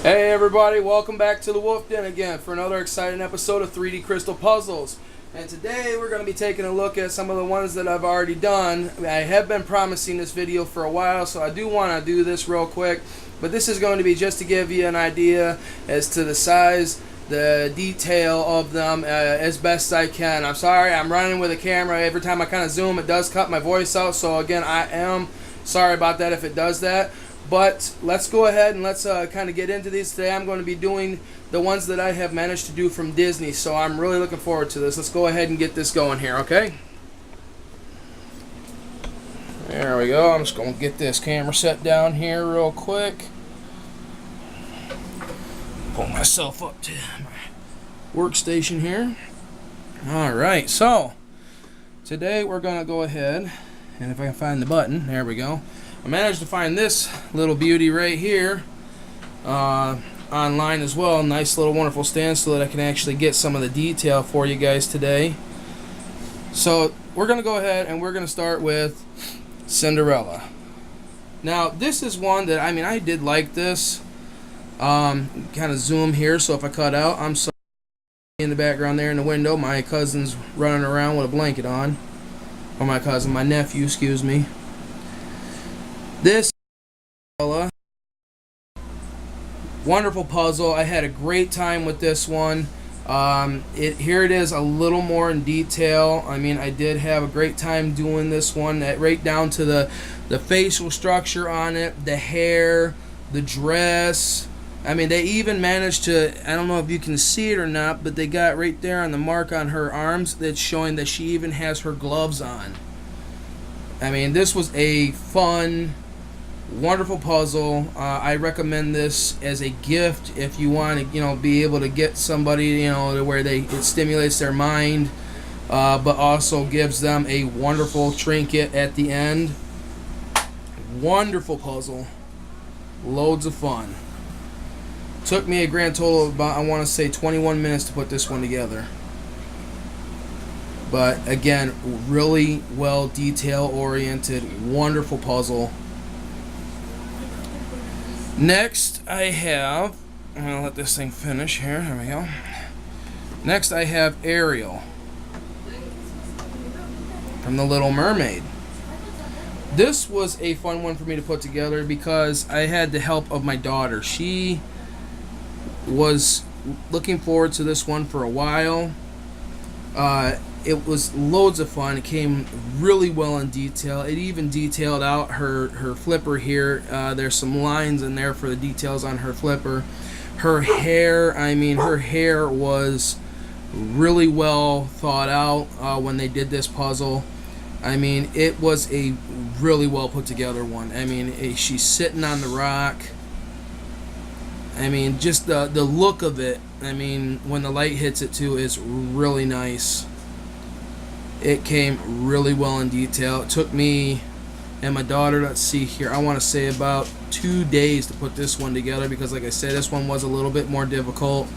Hey everybody, welcome back to the Wolf Den again for another exciting episode of 3D Crystal Puzzles. And today we're going to be taking a look at some of the ones that I've already done. I have been promising this video for a while, so I do want to do this real quick. But this is going to be just to give you an idea as to the size, the detail of them as best I can. I'm sorry, I'm running with a camera. Every time I kind of zoom, it does cut my voice out. So again, I am sorry about that if it does that. But let's go ahead and let's kind of get into these. Today I'm going to be doing the ones that I have managed to do from Disney. So I'm really looking forward to this. Let's go ahead and get this going here, okay? There we go. I'm just going to get this camera set down here real quick. Pull myself up to my workstation here. Alright, so today we're going to go ahead, and if I can find the button, there we go. I managed to find this little beauty right here online as well. Nice little wonderful stand so that I can actually get some of the detail for you guys today. So we're going to go ahead and we're going to start with Cinderella. Now this is one that, I did like this. Kind of zoom here, so if I cut out, I'm sorry. In the background there in the window, my cousin's running around with a blanket on. Or my nephew, excuse me. This wonderful puzzle. I had a great time with this one. Here it is a little more in detail. I did have a great time doing this one. Right down to the facial structure on it, the hair, the dress. They even managed to, I don't know if you can see it or not, but they got right there on the mark on her arms that's showing that she even has her gloves on. This was a fun, wonderful puzzle. I recommend this as a gift if you want to, be able to get somebody, to where it stimulates their mind, but also gives them a wonderful trinket at the end. Wonderful puzzle. Loads of fun. Took me a grand total of about, I want to say, 21 minutes to put this one together. But again, really well detail oriented, wonderful puzzle. Next I have, I'm going to let this thing finish here, there we go. Next I have Ariel from The Little Mermaid. This was a fun one for me to put together because I had the help of my daughter. She was looking forward to this one for a while. It was loads of fun. It came really well in detail. It even detailed out her flipper here. There's some lines in there for the details on her flipper. Her hair, her hair was really well thought out when they did this puzzle. It was a really well put together one. She's sitting on the rock. Just the look of it, when the light hits it too, is really nice. It came really well in detail. It took me and my daughter, let's see here, I want to say about 2 days to put this one together because, like I said, this one was a little bit more difficult.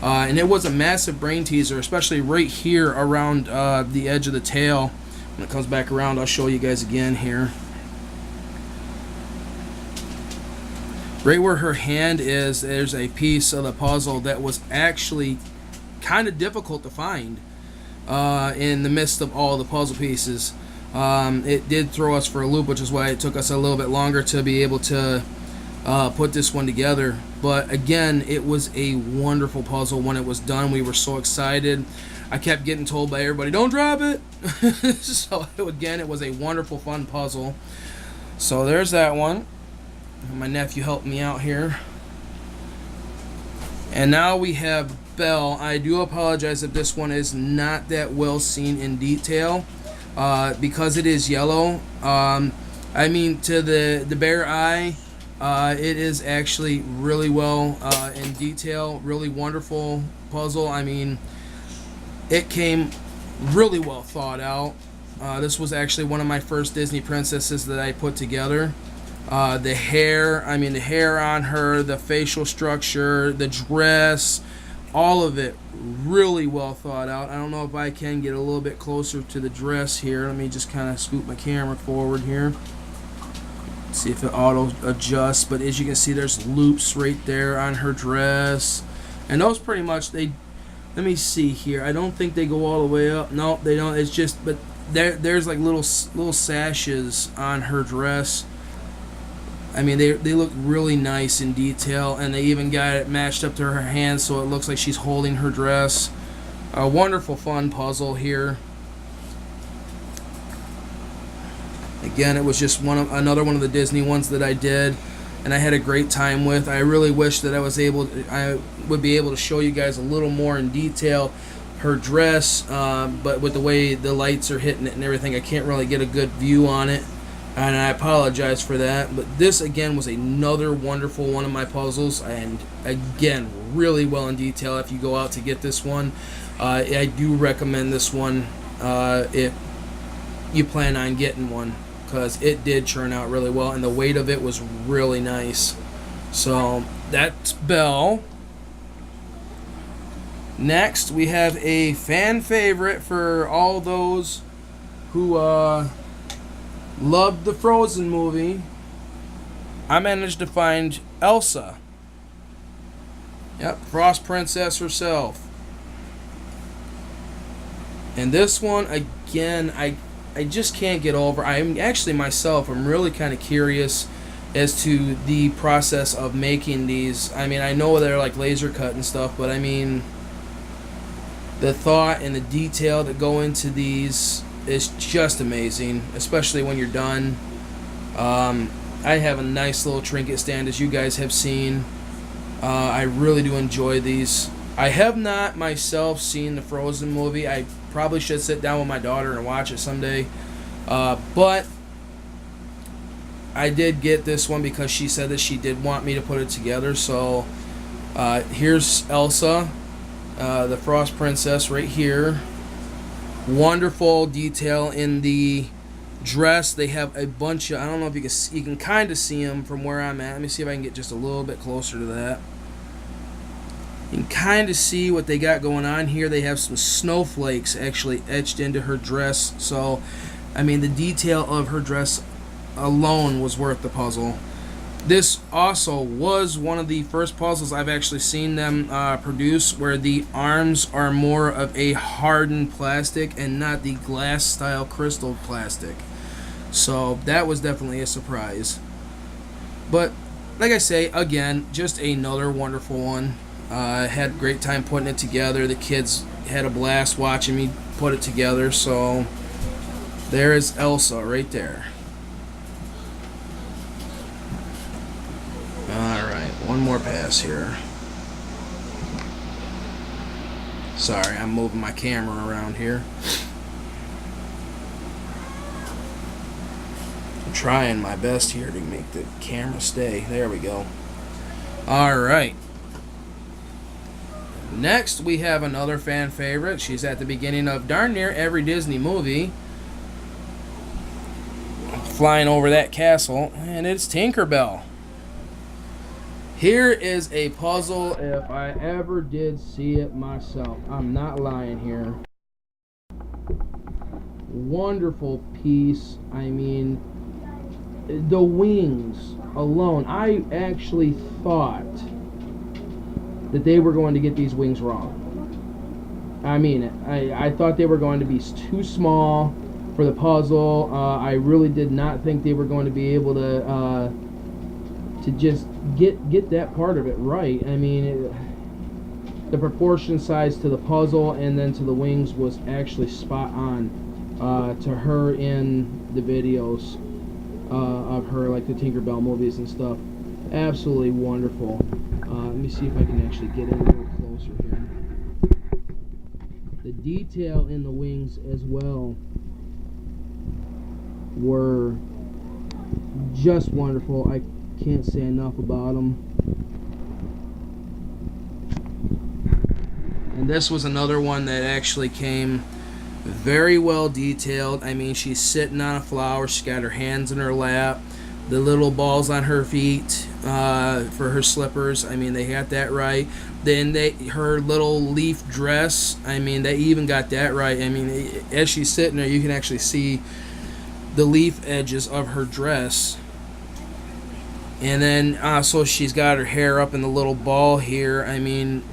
And it was a massive brain teaser, especially right here around the edge of the tail. When it comes back around, I'll show you guys again here. Right where her hand is, there's a piece of the puzzle that was actually kind of difficult to find in the midst of all the puzzle pieces. It did throw us for a loop, which is why it took us a little bit longer to be able to put this one together. But again, it was a wonderful puzzle when it was done. We were so excited. I kept getting told by everybody, don't drop it. So again, it was a wonderful, fun puzzle. So there's that one. My nephew helped me out here. And now we have Belle. I do apologize if this one is not that well seen in detail because it is yellow. To the bare eye, it is actually really well in detail. Really wonderful puzzle. It came really well thought out. This was actually one of my first Disney princesses that I put together. The hair, the hair on her, the facial structure, the dress, all of it really well thought out. I don't know if I can get a little bit closer to the dress here. Let me just kind of scoot my camera forward here. See if it auto adjusts, but as you can see, there's loops right there on her dress, and those pretty much they. Let me see here. I don't think they go all the way up. No, they don't. It's just, but there's like little sashes on her dress. I mean, they look really nice in detail, and they even got it matched up to her hands, so it looks like she's holding her dress. A wonderful, fun puzzle here. Again, it was just another one of the Disney ones that I did, and I had a great time with. I really wish that I would be able to show you guys a little more in detail her dress, but with the way the lights are hitting it and everything, I can't really get a good view on it, and I apologize for that. But this again was another wonderful one of my puzzles, and again, really well in detail. If you go out to get this one, I do recommend this one if you plan on getting one, because it did turn out really well, and the weight of it was really nice. So that's Belle. Next, we have a fan favorite for all those who loved the Frozen movie. I managed to find Elsa. Yep, Frost Princess herself. And this one, again, I just can't get over. I'm actually myself, I'm really kind of curious as to the process of making these. I mean, I know they're like laser cut and stuff, but I mean, the thought and the detail that go into these is just amazing, especially when you're done. I have a nice little trinket stand, as you guys have seen. I really do enjoy these. I have not myself seen the Frozen movie. I probably should sit down with my daughter and watch it someday. But I did get this one because she said that she did want me to put it together. So here's Elsa, the Frost Princess right here. Wonderful detail in the dress. They have a bunch of, I don't know if you can kind of see them from where I'm at. Let me see if I can get just a little bit closer to that. You can kind of see what they got going on here. They have some snowflakes actually etched into her dress. So, I mean, the detail of her dress alone was worth the puzzle. This also was one of the first puzzles I've actually seen them produce where the arms are more of a hardened plastic and not the glass-style crystal plastic. So that was definitely a surprise. But, like I say, again, just another wonderful one. I had a great time putting it together. The kids had a blast watching me put it together. So there is Elsa right there. Alright, one more pass here. Sorry, I'm moving my camera around here. I'm trying my best here to make the camera stay. There we go. Alright. Next, we have another fan favorite. She's at the beginning of darn near every Disney movie. Flying over that castle, and it's Tinkerbell. Here is a puzzle if I ever did see it myself. I'm not lying here. Wonderful piece. I mean, the wings alone. I actually thought that they were going to get these wings wrong. I mean, I thought they were going to be too small for the puzzle. I really did not think they were going to be able to just get that part of it right. I mean, the proportion size to the puzzle and then to the wings was actually spot on to her in the videos of her, like the Tinkerbell movies and stuff. Absolutely wonderful. Let me see if I can actually get in a little closer here. The detail in the wings as well were just wonderful. I can't say enough about them. And this was another one that actually came very well detailed. I mean, she's sitting on a flower. She's got her hands in her lap. The little balls on her feet for her slippers. I mean, they got that right. Then her little leaf dress. I mean, they even got that right. I mean, as she's sitting there, you can actually see the leaf edges of her dress. And then so she's got her hair up in the little ball here. I mean,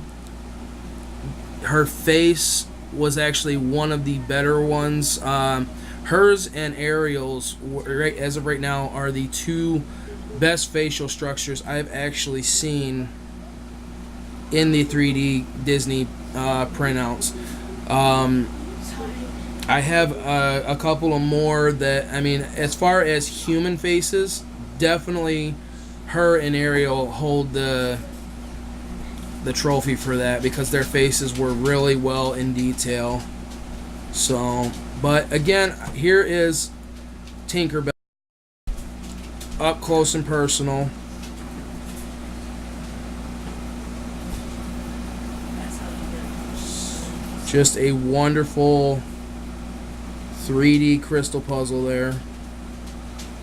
her face was actually one of the better ones. Hers and Ariel's, right as of right now, are the two best facial structures I've actually seen in the 3D Disney printouts. I have a couple of more that, I mean, as far as human faces, definitely her and Ariel hold the trophy for that, because their faces were really well in detail. So, but again, here is Tinkerbell up close and personal. Just a wonderful 3D crystal puzzle there.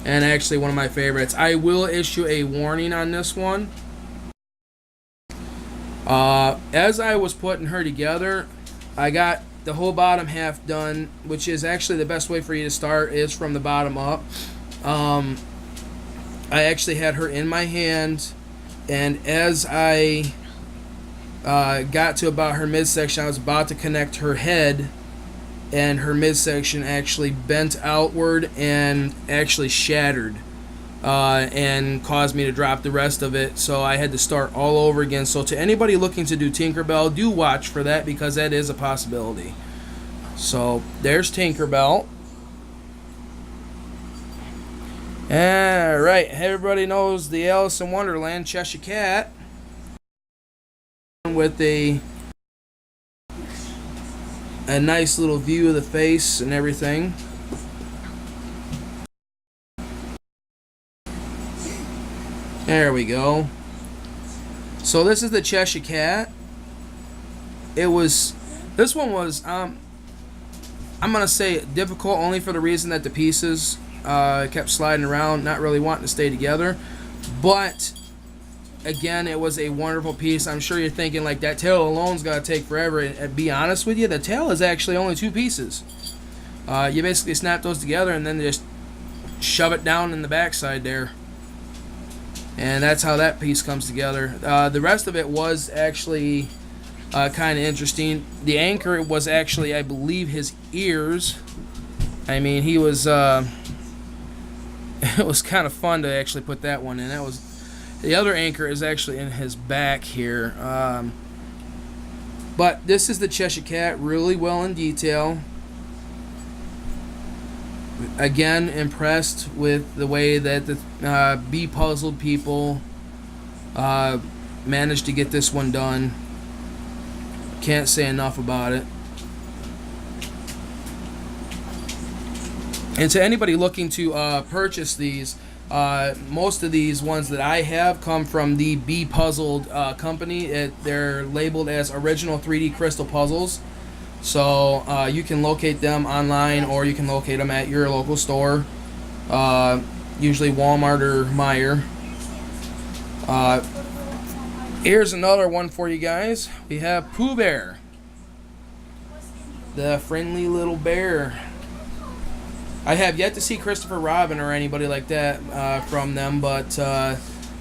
And actually one of my favorites. I will issue a warning on this one. As I was putting her together, I got the whole bottom half done, which is actually the best way for you to start, is from the bottom up. I actually had her in my hand, and as I got to about her midsection, I was about to connect her head, and her midsection actually bent outward and actually shattered, and caused me to drop the rest of it. So I had to start all over again. So to anybody looking to do Tinkerbell, do watch for that, because that is a possibility. So there's Tinkerbell. Alright, everybody knows the Alice in Wonderland Cheshire Cat, with a nice little view of the face and everything. There we go. So this is the Cheshire Cat. This one was I'm gonna say difficult, only for the reason that the pieces kept sliding around, not really wanting to stay together. But again, it was a wonderful piece. I'm sure you're thinking, like, that tail alone's got to take forever. And be honest with you, the tail is actually only 2 pieces. You basically snap those together and then just shove it down in the backside there. And that's how that piece comes together. The rest of it was actually kind of interesting. The anchor was actually, I believe, his ears. I mean, he was... it was kind of fun to actually put that one in. That was... The other anchor is actually in his back here. But this is the Cheshire Cat, really well in detail. Again, impressed with the way that the Be Puzzled people managed to get this one done. Can't say enough about it. And to anybody looking to purchase these, most of these ones that I have come from the Be Puzzled company. They're labeled as Original 3D Crystal Puzzles. So you can locate them online, or you can locate them at your local store, usually Walmart or Meijer. Here's another one for you guys. We have Pooh Bear, the friendly little bear. I have yet to see Christopher Robin or anybody like that from them, but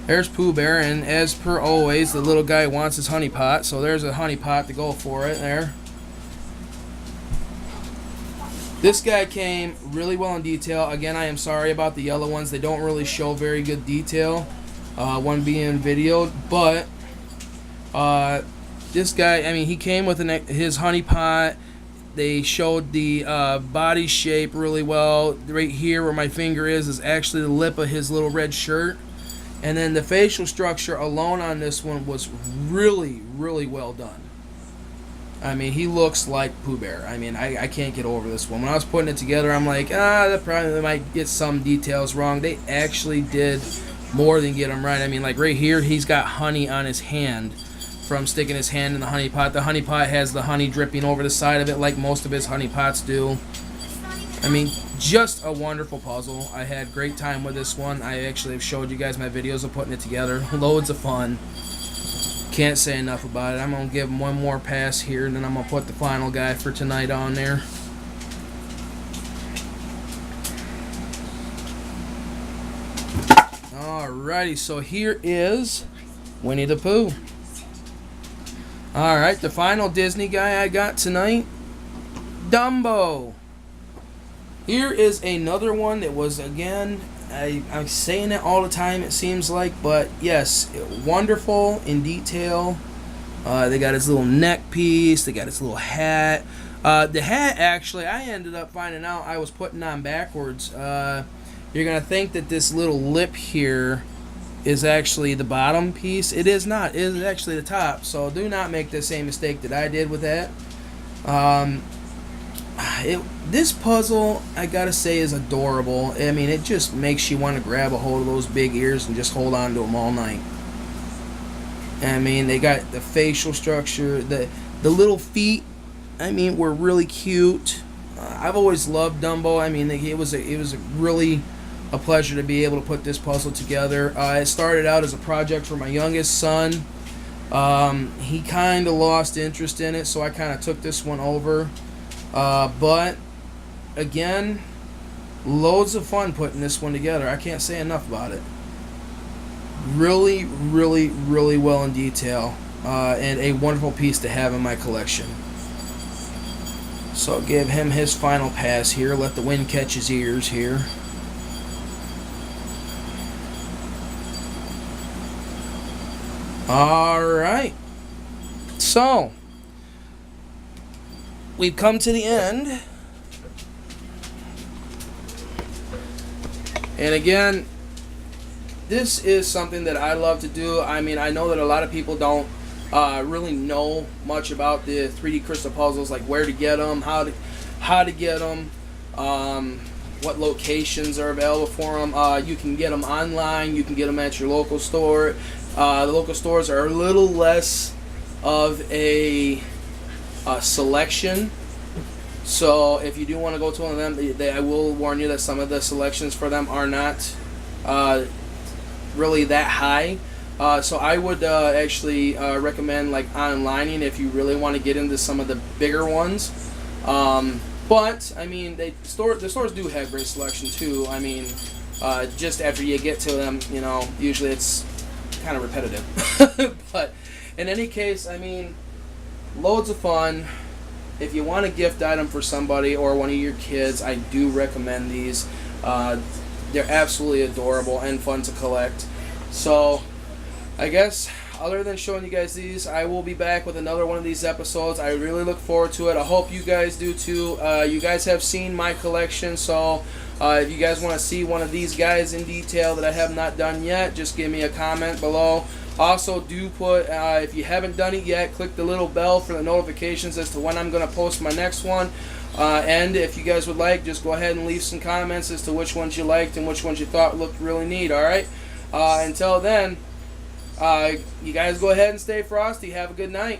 there's Pooh Bear, and as per always, the little guy wants his honey pot, so there's a honey pot to go for it there. This guy came really well in detail. Again, I am sorry about the yellow ones. They don't really show very good detail, one being videoed, but this guy, I mean, he came with his honey pot. They showed the body shape really well. Right here where my finger is actually the lip of his little red shirt. And then the facial structure alone on this one was really, really well done. I mean, he looks like Pooh Bear. I mean, I can't get over this one. When I was putting it together, I'm like, they probably might get some details wrong. They actually did more than get them right. I mean, like right here, he's got honey on his hand from sticking his hand in the honey pot. The honey pot has the honey dripping over the side of it like most of his honey pots do. I mean, just a wonderful puzzle. I had great time with this one. I actually have showed you guys my videos of putting it together. Loads of fun. Can't say enough about it. I'm going to give him one more pass here, and then I'm going to put the final guy for tonight on there. Alrighty, so here is Winnie the Pooh. Alright, the final Disney guy I got tonight, Dumbo. Here is another one that was, again, I'm saying it all the time, it seems like, but yes, wonderful in detail. They got his little neck piece, they got his little hat. The hat, actually, I ended up finding out I was putting on backwards. You're going to think that this little lip here is actually the bottom piece. It is not. It is actually the top. So do not make the same mistake that I did with that. This puzzle, I got to say, is adorable. I mean, it just makes you want to grab a hold of those big ears and just hold on to them all night. I mean, they got the facial structure, the little feet, I mean, were really cute. I've always loved Dumbo. I mean, it was really a pleasure to be able to put this puzzle together. It started out as a project for my youngest son. He kind of lost interest in it, so I kind of took this one over. But, again, loads of fun putting this one together. I can't say enough about it. Really, really, really well in detail. And a wonderful piece to have in my collection. So give him his final pass here. Let the wind catch his ears here. Alright. So, we've come to the end. And again, this is something that I love to do. I mean, I know that a lot of people don't really know much about the 3D crystal puzzles, like where to get them, how to get them, what locations are available for them. You can get them online. You can get them at your local store. The local stores are a little less of a selection. So if you do want to go to one of them, I will warn you that some of the selections for them are not really that high. So I would actually recommend like onlining if you really want to get into some of the bigger ones. But I mean, the stores do have great selection too. I mean, just after you get to them, you know, usually it's kind of repetitive. But in any case, I mean, loads of fun. If you want a gift item for somebody or one of your kids, I do recommend these. They're absolutely adorable and fun to collect. So, I guess, other than showing you guys these, I will be back with another one of these episodes. I really look forward to it. I hope you guys do too. You guys have seen my collection, so if you guys want to see one of these guys in detail that I have not done yet, just give me a comment below. Also, do put, if you haven't done it yet, click the little bell for the notifications as to when I'm going to post my next one. And if you guys would like, just go ahead and leave some comments as to which ones you liked and which ones you thought looked really neat, alright? Until then, you guys go ahead and stay frosty. Have a good night.